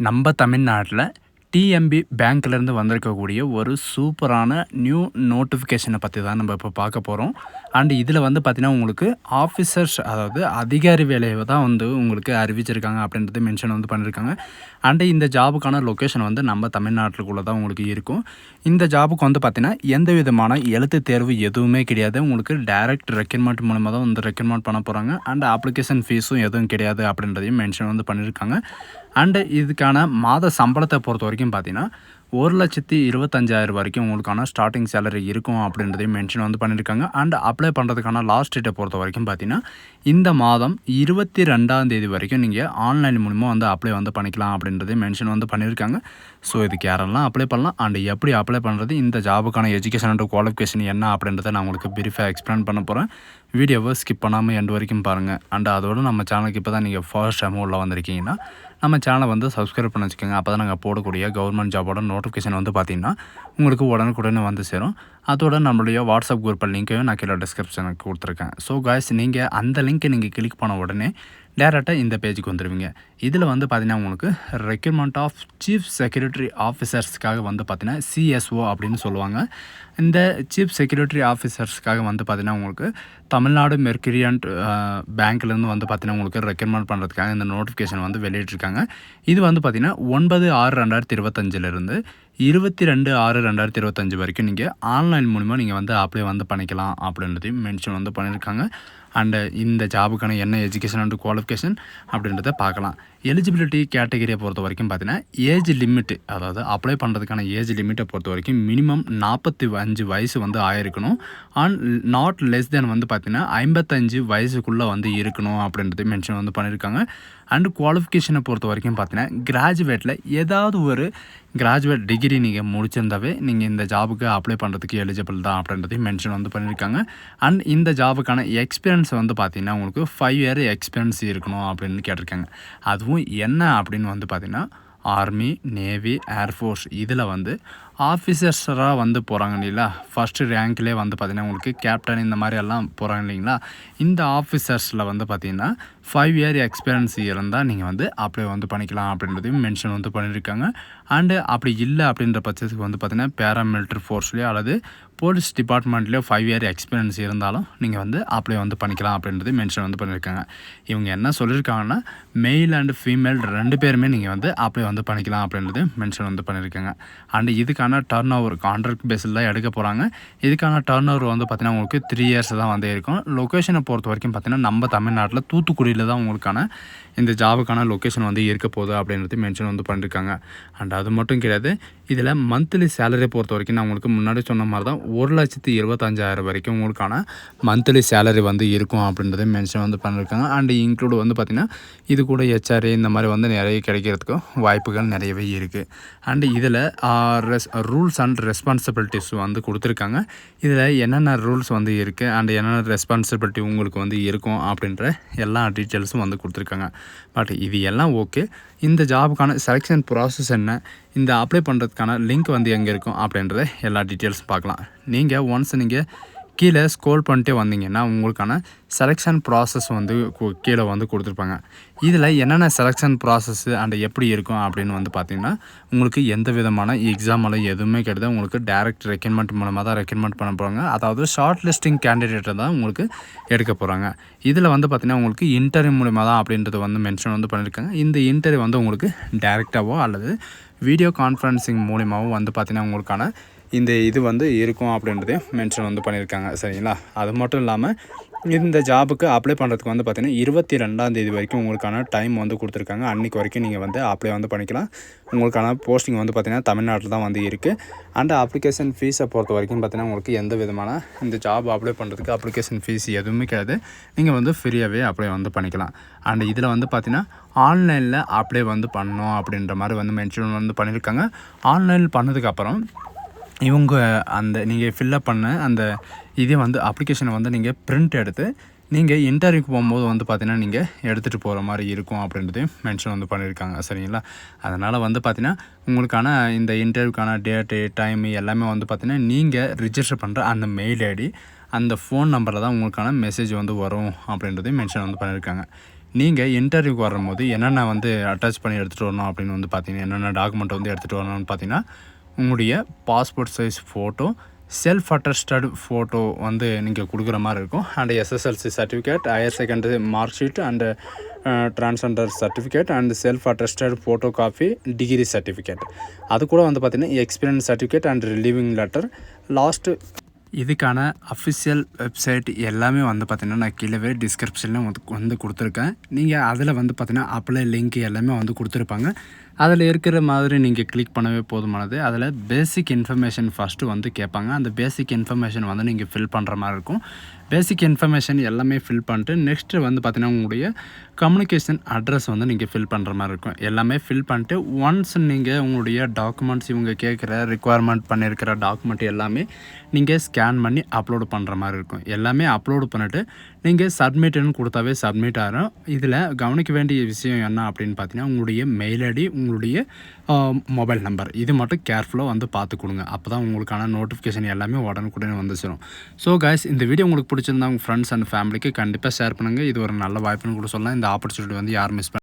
நம்ம தமிழ்நாட்டில் டிஎம்பி பேங்க்லேருந்து வந்திருக்கக்கூடிய ஒரு சூப்பரான நியூ நோட்டிஃபிகேஷனை பற்றி தான் நம்ம இப்போ பார்க்க போகிறோம். அண்ட் இதில் வந்து பார்த்திங்கன்னா உங்களுக்கு ஆஃபீஸர்ஸ், அதாவது அதிகாரி வேலையை தான் வந்து உங்களுக்கு அறிவிச்சிருக்காங்க அப்படின்றது மென்ஷன் வந்து பண்ணியிருக்காங்க. அண்டு இந்த ஜாபுக்கான லொக்கேஷன் வந்து நம்ம தமிழ்நாட்டுக்குள்ளே தான் உங்களுக்கு இருக்கும். இந்த ஜாபுக்கு வந்து பார்த்திங்கன்னா எந்த விதமான எழுத்து தேர்வு எதுவுமே கிடையாது. உங்களுக்கு டைரக்ட் ரெக்ரூட்மெண்ட் மூலமாக தான் வந்து ரெக்ரூட்மெண்ட் பண்ண போகிறாங்க. அண்ட் அப்ளிகேஷன் ஃபீஸும் எதுவும் கிடையாது அப்படின்றதையும் மென்ஷன் வந்து பண்ணியிருக்காங்க. அண்டு இதுக்கான மாத சம்பளத்தை பொறுத்த வரைக்கும் பார்த்தீங்கன்னா 1,25,000 வரைக்கும் உங்களுக்கான ஸ்டார்டிங் சேலரி இருக்கும் அப்படின்றதையும் மென்ஷன் வந்து பண்ணியிருக்காங்க. அண்ட் அப்ளை பண்ணுறதுக்கான லாஸ்ட் டேட்டை பொறுத்த வரைக்கும் பார்த்தீங்கன்னா இந்த மாதம் 22ஆம் தேதி வரைக்கும் நீங்கள் ஆன்லைன் மூலிமா வந்து அப்ளை வந்து பண்ணிக்கலாம் அப்படின்றதையும் மென்ஷன் வந்து பண்ணியிருக்காங்க. ஸோ இதுக்கு யாரெல்லாம் அப்ளை பண்ணலாம் அண்ட் எப்படி அப்ளை பண்ணுறது, இந்த ஜாபுக்கான எஜுகேஷன் அண்ட் குவாலிஃபிகேஷன் என்ன அப்படின்றத நான் உங்களுக்கு பிரீஃபாக எக்ஸ்பிளைன் பண்ண போகிறேன். வீடியோவை ஸ்கிப் பண்ணாமல் எண்டு வரைக்கும் பாருங்கள். அண்ட் அதோடு நம்ம சேனலுக்கு இப்போ தான் நீங்கள் ஃபர்ஸ்ட் டைம் உள்ள வந்திருக்கீங்கன்னா நம்ம சேனலை வந்து சப்ஸ்கிரைப் பண்ணி வச்சுக்கோங்க. அப்போ தான் நாங்கள் போடக்கூடிய கவர்மெண்ட் ஜாபோட நோட்டிஃபிகேஷன் வந்து பார்த்திங்கன்னா உங்களுக்கு உடனுக்குடனே வந்து சேரும். அதோட நம்மளுடைய வாட்ஸ்அப் குரூப் லிங்க்கையும் நான் கீழே டிஸ்கிரிப்ஷனுக்கு கொடுத்துருக்கேன். ஸோ காய்ஸ், நீங்கள் அந்த லிங்க்கை நீங்கள் கிளிக் பண்ண உடனே டேரெக்டாக இந்த பேஜுக்கு வந்துடுவீங்க. இதில் வந்து பார்த்திங்கன்னா உங்களுக்கு ரெக்ரூட்மெண்ட் ஆஃப் சீஃப் செக்யூரிட்டி ஆஃபீஸர்ஸ்க்காக வந்து பார்த்திங்கன்னா சிஎஸ்ஓ அப்படின்னு சொல்லுவாங்க. இந்த சீஃப் செக்யூரிட்டி ஆஃபீஸர்ஸ்க்காக வந்து பார்த்திங்கன்னா உங்களுக்கு தமிழ்நாடு மெர்கரியன்ட் பேங்க்லேருந்து வந்து பார்த்திங்கன்னா உங்களுக்கு ரெக்ரூட்மெண்ட் பண்ணுறதுக்காக இந்த நோட்டிஃபிகேஷன் வந்து வெளியிட்டிருக்காங்க. இது வந்து பார்த்திங்கன்னா 9/6/2025 22/6/2025 வரைக்கும் நீங்கள் ஆன்லைன் மூலிமா நீங்கள் வந்து அப்ளை வந்து பண்ணிக்கலாம் அப்படின்றதையும் மென்ஷன் வந்து பண்ணியிருக்காங்க. அண்டு இந்த ஜாபுக்கான என்ன எஜுகேஷன் அண்ட் குவாலிஃபிகேஷன் அப்படின்றத பார்க்கலாம். எலிஜிபிலிட்டி கேட்டகரியை பொறுத்த வரைக்கும் பார்த்தீங்கன்னா ஏஜ் லிமிட்டு, அதாவது அப்ளை பண்ணுறதுக்கான ஏஜ் லிமிட்டை பொறுத்த வரைக்கும் மினிமம் 45 வயசு வந்து ஆயிருக்கணும். அண்ட் நாட் லெஸ் தென் வந்து பார்த்திங்கன்னா 55 வயசுக்குள்ளே வந்து இருக்கணும் அப்படின்றது மென்ஷன் வந்து பண்ணியிருக்காங்க. அண்டு குவாலிஃபிகேஷனை பொறுத்த வரைக்கும் பார்த்தீங்கன்னா கிராஜுவேட்டில் ஏதாவது ஒரு கிராஜுவேட் டிகிரி நீங்கள் முடிச்சிருந்தாவே நீங்கள் இந்த ஜாபுக்கு அப்ளை பண்ணுறதுக்கு எலிஜிபிள் தான் அப்படின்றதையும் மென்ஷன் வந்து பண்ணியிருக்காங்க. அண்ட் இந்த ஜாபுக்கான எக்ஸ்பீரியன்ஸ் வந்து பார்த்திங்கன்னா உங்களுக்கு 5 இயர் எக்ஸ்பீரியன்ஸ் இருக்கணும் அப்படின்னு கேட்டிருக்காங்க. அதுவும் என்ன அப்படின்னு வந்து பார்த்திங்கன்னா ஆர்மி, நேவி, ஏர்ஃபோர்ஸ் இதில் வந்து ஆஃபீஸர்ஸராக வந்து போகிறாங்க இல்லைங்களா, ஃபஸ்ட்டு ரேங்க்லேயே வந்து பார்த்திங்கன்னா உங்களுக்கு கேப்டன் இந்த மாதிரி எல்லாம் போகிறாங்க இல்லைங்களா, இந்த ஆஃபீஸர்ஸில் வந்து பார்த்திங்கன்னா 5 இயர் எக்ஸ்பீரியன்ஸ் இருந்தால் நீங்கள் வந்து அப்ளை வந்து பண்ணிக்கலாம் அப்படின்றதையும் மென்ஷன் வந்து பண்ணியிருக்காங்க. அண்டு அப்படி இல்லை அப்படின்ற பட்சத்துக்கு வந்து பார்த்திங்கன்னா பேராமிலிட்ரி ஃபோர்ஸ்லேயோ அல்லது போலீஸ் டிபார்ட்மெண்ட்லேயோ 5 இயர் எக்ஸ்பீரியன்ஸ் இருந்தாலும் நீங்கள் வந்து அப்ளை வந்து பண்ணிக்கலாம் அப்படின்றது மென்ஷன் வந்து பண்ணியிருக்காங்க. இவங்க என்ன சொல்லியிருக்காங்கன்னா மெயில் அண்டு ஃபீமேல் 2 பேருமே நீங்கள் வந்து அப்ளை வந்து பண்ணிக்கலாம் அப்படின்றது மென்ஷன் வந்து பண்ணியிருக்காங்க. அண்டு இதுக்கான டர்ன் ஓவர் கான்ட்ராக்ட் பேஸில் தான் எடுக்க போகிறாங்க. இதுக்கான டர்ன் ஓவர் வந்து பார்த்திங்கன்னா உங்களுக்கு 3 இயர்ஸ் தான் வந்து இருக்கும். லொக்கேஷனை பொறுத்த வரைக்கும் பார்த்திங்கன்னா நம்ம தமிழ்நாட்டில் தூத்துக்குடியில் தான் உங்களுக்கான இந்த ஜாபுக்கான லொக்கேஷன் வந்து இருக்க போகுது அப்படின்றது மென்ஷன் வந்து பண்ணியிருக்காங்க. அண்ட் அது மட்டும் கிடையாது, இதில் மந்த்லி சேலரி பொறுத்த வரைக்கும் நான் உங்களுக்கு முன்னாடி சொன்ன மாதிரி தான் 1,25,000 வரைக்கும் உங்களுக்கான மந்த்லி சேலரி வந்து இருக்கும் அப்படின்றத மென்ஷன் வந்து பண்ணியிருக்காங்க. அண்டு இன்க்ளூட் வந்து பார்த்திங்கன்னா இது கூட ஹெச்ஆர்ஏ இந்த மாதிரி வந்து நிறைய கிடைக்கிறதுக்கும் வாய்ப்புகள் நிறையவே இருக்குது. அண்டு இதில் ரூல்ஸ் அண்ட் ரெஸ்பான்சிபிலிட்டிஸ் வந்து கொடுத்துருக்காங்க. இதில் என்னென்ன ரூல்ஸ் வந்து இருக்குது அண்ட் என்னென்ன ரெஸ்பான்சிபிலிட்டி உங்களுக்கு வந்து இருக்கும் அப்படின்ற எல்லா டீட்டெயில்ஸும் வந்து கொடுத்துருக்காங்க. பட் இது எல்லாம் ஓகே. இந்த ஜாபுக்கான செலெக்ஷன் ப்ராசஸ் என்ன, இந்த அப்ளை பண்ணுறதுக்கான லிங்க் வந்து எங்கே இருக்கும் அப்படின்றத எல்லா டீட்டெயில்ஸும் பார்க்கலாம். நீங்கள் ஒன்ஸ் நீங்கள் கீழே ஸ்க்ரோல் பண்ணிட்டே வந்தீங்கன்னா உங்களுக்கான செலெக்ஷன் ப்ராசஸ் வந்து கீழே வந்து கொடுத்துருப்பாங்க. இதில் என்னென்ன செலெக்ஷன் ப்ராசஸ்ஸு அண்ட் எப்படி இருக்கும் அப்படின்னு வந்து பார்த்திங்கன்னா உங்களுக்கு எந்த விதமான எக்ஸாமெல்லாம் எதுவுமே கிடையாது. உங்களுக்கு டைரக்ட் ரெக்ரூட்மெண்ட் மூலமாக தான் ரெக்ரூட்மெண்ட் பண்ண போகிறாங்க. அதாவது ஷார்ட் லிஸ்டிங் கேண்டிடேட்டை தான் உங்களுக்கு எடுக்க போகிறாங்க. இதில் வந்து பார்த்திங்கன்னா உங்களுக்கு இன்டர்வியூ மூலமாக தான் அப்படின்றது வந்து மென்ஷன் வந்து பண்ணியிருக்காங்க. இந்த இன்டர்வியூ வந்து உங்களுக்கு டைரெக்டாகவோ அல்லது வீடியோ கான்ஃபரன்சிங் மூலிமாவும் வந்து பார்த்திங்கன்னா உங்களுக்கான இந்த இது வந்து இருக்கும் அப்படின்றதையும் மென்ஷன் வந்து பண்ணியிருக்காங்க. சரிங்களா, அது மட்டும் இல்லாமல் இந்த ஜாபுக்கு அப்ளை பண்ணுறதுக்கு வந்து பார்த்திங்கன்னா 22ஆம் தேதி வரைக்கும் உங்களுக்கான டைம் வந்து கொடுத்துருக்காங்க. அன்றைக்கி வரைக்கும் நீங்கள் வந்து அப்ளை வந்து பண்ணிக்கலாம். உங்களுக்கான போஸ்டிங் வந்து பார்த்திங்கன்னா தமிழ்நாட்டில் தான் வந்து இருக்குது. அண்ட் அப்ளிகேஷன் ஃபீஸை பொறுத்த வரைக்கும் பார்த்திங்கன்னா உங்களுக்கு எந்த விதமான இந்த ஜாப் அப்ளை பண்ணுறதுக்கு அப்ளிகேஷன் ஃபீஸ் எதுவுமே கிடையாது. நீங்கள் வந்து ஃப்ரீயாகவே அப்ளை வந்து பண்ணிக்கலாம். அண்ட் இதில் வந்து பார்த்திங்கன்னா ஆன்லைனில் அப்ளை வந்து பண்ணணும் அப்படின்ற மாதிரி வந்து மென்ஷன் வந்து பண்ணியிருக்காங்க. ஆன்லைன் பண்ணதுக்கப்புறம் இவங்க அந்த நீங்கள் ஃபில்லப் பண்ண அந்த இதே வந்து அப்ளிகேஷனை வந்து நீங்கள் பிரிண்ட் எடுத்து நீங்கள் இன்டர்வியூக்கு போகும்போது வந்து பார்த்திங்கன்னா நீங்கள் எடுத்துகிட்டு போகிற மாதிரி இருக்கும் அப்படின்றதையும் மென்ஷன் வந்து பண்ணியிருக்காங்க. சரிங்களா, அதனால் வந்து பார்த்திங்கன்னா உங்களுக்கான இந்த இன்டர்வியூக்கான டேட்டு டைமு எல்லாமே வந்து பார்த்திங்கன்னா நீங்கள் ரிஜிஸ்டர் பண்ணுற அந்த மெயில் ஐடி அந்த ஃபோன் நம்பரில் தான் உங்களுக்கான மெசேஜ் வந்து வரும் அப்படின்றதையும் மென்ஷன் வந்து பண்ணியிருக்காங்க. நீங்கள் இன்டர்வியூக்கு வரும்போது என்னென்ன வந்து அட்டாச் பண்ணி எடுத்துகிட்டு வரணும் அப்படின்னு வந்து பார்த்தீங்கன்னா, என்னென்ன டாக்குமெண்ட் வந்து எடுத்துகிட்டு வரணும்னு பார்த்தீங்கன்னா, உங்களுடைய passport size photo, self attested photo வந்து நீங்கள் கொடுக்குற மாதிரி இருக்கும். And SSLC certificate, higher secondary mark sheet and transgender certificate and self attested photo copy, degree certificate. அது கூட வந்து பார்த்திங்கன்னா experience certificate and relieving letter. Last இதுக்கான அஃபிஷியல் வெப்சைட் எல்லாமே வந்து பார்த்திங்கன்னா நான் கீழே டிஸ்கிரிப்ஷனில் வந்து கொடுத்துருக்கேன். நீங்கள் அதில் வந்து பார்த்திங்கன்னா அப்ளை லிங்க் எல்லாமே வந்து கொடுத்துருப்பாங்க. அதில் இருக்கிற மாதிரி நீங்கள் கிளிக் பண்ணவே போதுமானது. அதில் பேசிக் இன்ஃபர்மேஷன் ஃபஸ்ட்டு வந்து கேட்பாங்க. அந்த பேசிக் இன்ஃபர்மேஷன் வந்து நீங்கள் ஃபில் பண்ணுற மாதிரி இருக்கும். பேசிக் இன்ஃபர்மேஷன் எல்லாமே ஃபில் பண்ணிட்டு நெக்ஸ்ட்டு வந்து பார்த்திங்கன்னா உங்களுடைய கம்யூனிகேஷன் அட்ரஸ் வந்து நீங்கள் ஃபில் பண்ணுற மாதிரி இருக்கும். எல்லாமே ஃபில் பண்ணிட்டு ஒன்ஸ் நீங்கள் உங்களுடைய டாக்குமெண்ட்ஸ் இவங்க கேட்குற ரிக்குவயர்மெண்ட் பண்ணியிருக்கிற டாக்குமெண்ட் எல்லாமே நீங்கள் ஸ்கேன் பண்ணி அப்லோடு பண்ணுற மாதிரி இருக்கும். எல்லாமே அப்லோடு பண்ணிவிட்டு நீங்கள் சப்மிட்னு கொடுத்தாவே சப்மிட் ஆகிடும். இதில் கவனிக்க வேண்டிய விஷயம் என்ன அப்படின்னு பார்த்தீங்கன்னா, உங்களுடைய மெயில் ஐடி, உங்களுடைய மொபைல் நம்பர் இது மட்டும் கேர்ஃபுல்லாக வந்து பார்த்து கொடுங்க. அப்போ தான் உங்களுக்கான நோட்டிஃபிகேஷன் எல்லாமே உடனுக்குடனே வந்து சேரும். ஸோ கைஸ், இந்த வீடியோ உங்களுக்கு பிடிச்சிருந்தா உங்கள் ஃப்ரெண்ட்ஸ் அண்ட் ஃபேமிலிக்கு கண்டிப்பாக ஷேர் பண்ணுங்கள். இது ஒரு நல்ல வாய்ப்புன்னு கூட சொல்லலாம். இந்த ஆப்பர்ச்சுனிட்டி வந்து யாரும் மிஸ்